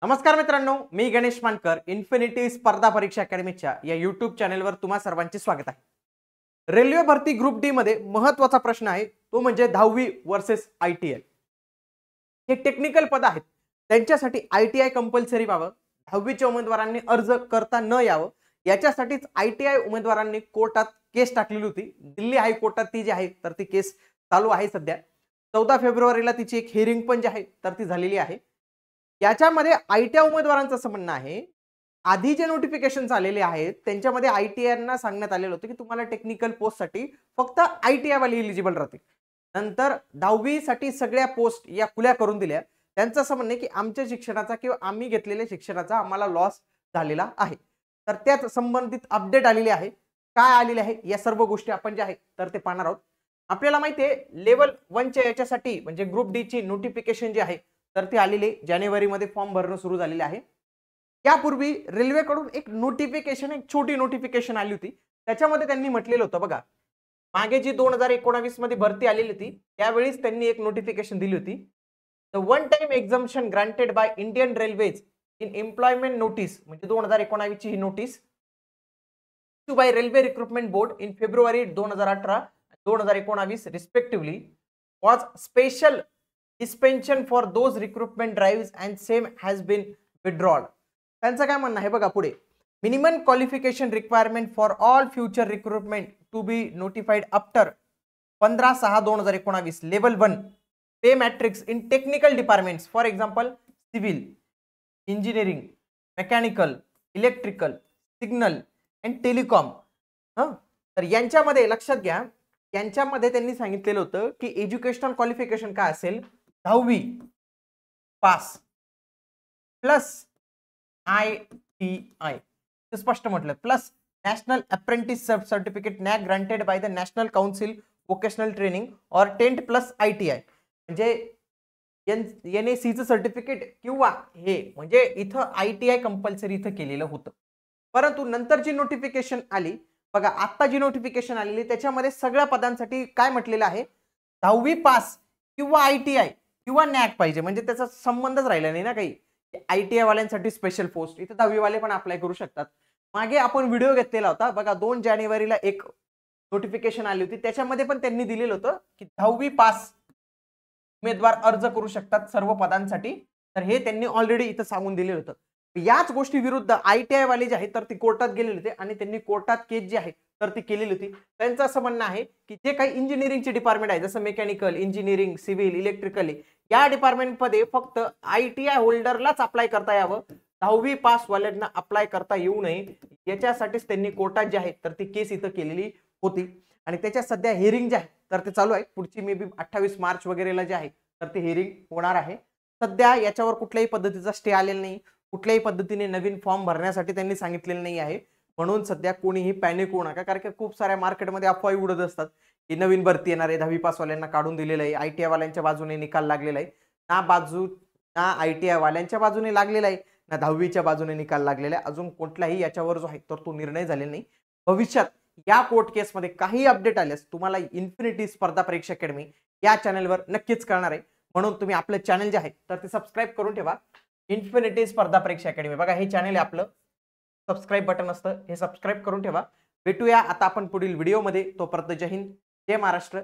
नमस्कार मित्रांनो, मी गणेश मानकर इन्फिनिटी स्पर्धा परीक्षा अकॅडमीच्या या यूट्यूब चॅनलवर तुम्हा सर्वांचे स्वागत आहे। रेल्वे भरती ग्रुप डी मध्ये महत्त्वाचा प्रश्न आहे, तो म्हणजे 10वी वर्सेस आयटीआय। हे टेक्निकल पद आहेत, त्यांच्यासाठी आयटीआय कंपल्सरी व्हावं, 10वीच्या उमेदवारांनी अर्ज करता न यावं याच्यासाठीच आयटीआय उमेदवारांनी कोर्टात केस टाकलेली होती। दिल्ली हायकोर्टात ती जी आहे तर ती केस चालू आहे सध्या। 14 फेब्रुवारीला तिची एक हिअरिंग पण जी आहे तर ती झालेली आहे। याच्यामध्ये आयटीआय उमेदवारांचं असं म्हणणं आहे, आधी जे नोटिफिकेशन्स आलेले आहेत त्यांच्यामध्ये आयटीआयना सांगण्यात आलेलं होतं की तुम्हाला टेक्निकल पोस्टसाठी फक्त आयटीआय वाले एलिजिबल राहतील। नंतर 10वी साठी सगळ्या पोस्ट या खुल्या करून दिल्या। त्यांचं असं म्हणणं आहे की आमच्या शिक्षणाचा किंवा आम्ही घेतलेल्या शिक्षणाचा आम्हाला लॉस झालेला आहे। तर त्यात संबंधित अपडेट आलेली आहे, काय आलेले आहे या सर्व गोष्टी आपण जे आहे तर ते पाहणार आहोत। आपल्याला माहिती आहे लेवल 1 च्या याच्यासाठी म्हणजे ग्रुप डी ची नोटिफिकेशन जी आहे तर ती आलेली जानेवारी मध्ये फॉर्म भरणं सुरू झालेले आहे। यापूर्वी रेल्वेकडून एक नोटिफिकेशन, एक छोटी नोटिफिकेशन आली होती, त्याच्यामध्ये त्यांनी म्हटलेलं होतं बघा, मागे जी 2019 मध्ये भरती आलेली होती त्यावेळेस त्यांनी एक नोटिफिकेशन दिली होती, the one time exemption granted by Indian Railways in employment notice, म्हणजे 2019 ची ही notice by railway recruitment board in February 2018 2019 respectively was special dispensation for those recruitment drives and same has been withdrawn. त्यांचं काय म्हणणं आहे बघा पुढे, minimum qualification requirement for all future recruitment to be notified after 15/6/2019 level 1 pay matrix in technical departments for example civil engineering, mechanical, electrical, signal and telecom. तर यांच्यामध्ये लक्षात घ्या, यांच्यामध्ये त्यांनी सांगितलेलं होतं की एज्युकेशनल क्वालिफिकेशन काय असेल, 10वी पास प्लस आयटीआय, स्पष्ट म्हटलं, plus national apprentice certificate NAC granted by the national council vocational training और 10 प्लस आयटीआय, म्हणजे एनएसीचं सर्टिफिकेट किंवा हे, म्हणजे इथं आयटीआय कंपल्सरी इथं केलेलं होतं। परंतु नंतर जी नोटिफिकेशन आली बघा, आता जी नोटिफिकेशन आलेली त्याच्यामध्ये सगळ्या पदांसाठी काय म्हटलेलं आहे, 10वी पास किंवा आयटीआय किंवा नॅक पाहिजे, म्हणजे त्याचा संबंधच राहिला नाही ना काही। आयटीआय वाल्यांसाठी स्पेशल पोस्ट, इथे 10वी वाले पण अप्लाय करू शकतात। मागे आपण व्हिडिओ घेतलेला होता बघा, 2 जानेवारीला एक नोटिफिकेशन आली होती, त्याच्यामध्ये पण त्यांनी दिलेलं होतं की 10वी पास उमेदवार अर्ज करू शकतात सर्व पदांसाठी। तर हे त्यांनी ऑलरेडी इथं सांगून दिलेलं होतं। याच गोष्टी विरुद्ध आयटीआय वाले जे आहे तर ती कोर्टात गेलेले होते आणि त्यांनी कोर्टात केस जी आहे तर ती केलेली होती। त्यांचं असं म्हणणं आहे की जे काही इंजिनिअरिंगचे डिपार्टमेंट आहे, जसं मेकॅनिकल, इंजिनिअरिंग, सिव्हिल, इलेक्ट्रिकल, या डिपार्टमेंटमध्ये फक्त आयटीआय होल्डरलाच अप्लाय करता यावं, 10वी पास वाल्यांना अप्लाय करता येऊ नये, याच्यासाठीच त्यांनी कोर्टात जे आहे तर ती केस इथं केलेली होती। आणि त्याच्या सध्या हिअरिंग जे आहे तर ते चालू आहे, पुढची मे बी 28 मार्च वगैरेला जे आहे तर ते हिअरिंग होणार आहे। सध्या याच्यावर कुठल्याही पद्धतीचा स्टे आलेला नाही, कुठल्याही पद्धतीने नवीन फॉर्म भरण्यासाठी त्यांनी सांगितलेलं नाही आहे। म्हणून सध्या कोणीही पॅनिक होऊ नका, कारण की खूप साऱ्या मार्केटमध्ये अफवा उडत असतात की नवीन भरती येणार आहे, 10वी पास वाल्यांना काढून दिलेलं आहे, आयटीआय वाल्यांच्या बाजूने निकाल लागलेला आहे। ना आयटीआय वाल्यांच्या बाजूने लागलेला आहे, ना 10वीच्या बाजूने निकाल लागलेला आहे। अजून कुठलाही याच्यावर जो आहे तर तो निर्णय झालेला नाही। भविष्यात या कोर्ट केसमध्ये काही अपडेट आल्यास तुम्हाला इन्फिनिटी स्पर्धा परीक्षा अकॅडमी या चॅनलवर नक्कीच कळणार आहे। म्हणून तुम्ही आपलं चॅनल जे आहे तर ते सबस्क्राइब करून ठेवा, इन्फिनिटी स्पर्धा परीक्षा अकॅडमी। बघा, हे चॅनल आहे आपलं, सबस्क्राइब बटन असतं, हे सबस्क्राइब करून ठेवा। भेटूया आता आपण पुढील व्हिडिओमध्ये, तोपर्यंत जय हिंद, जय महाराष्ट्र,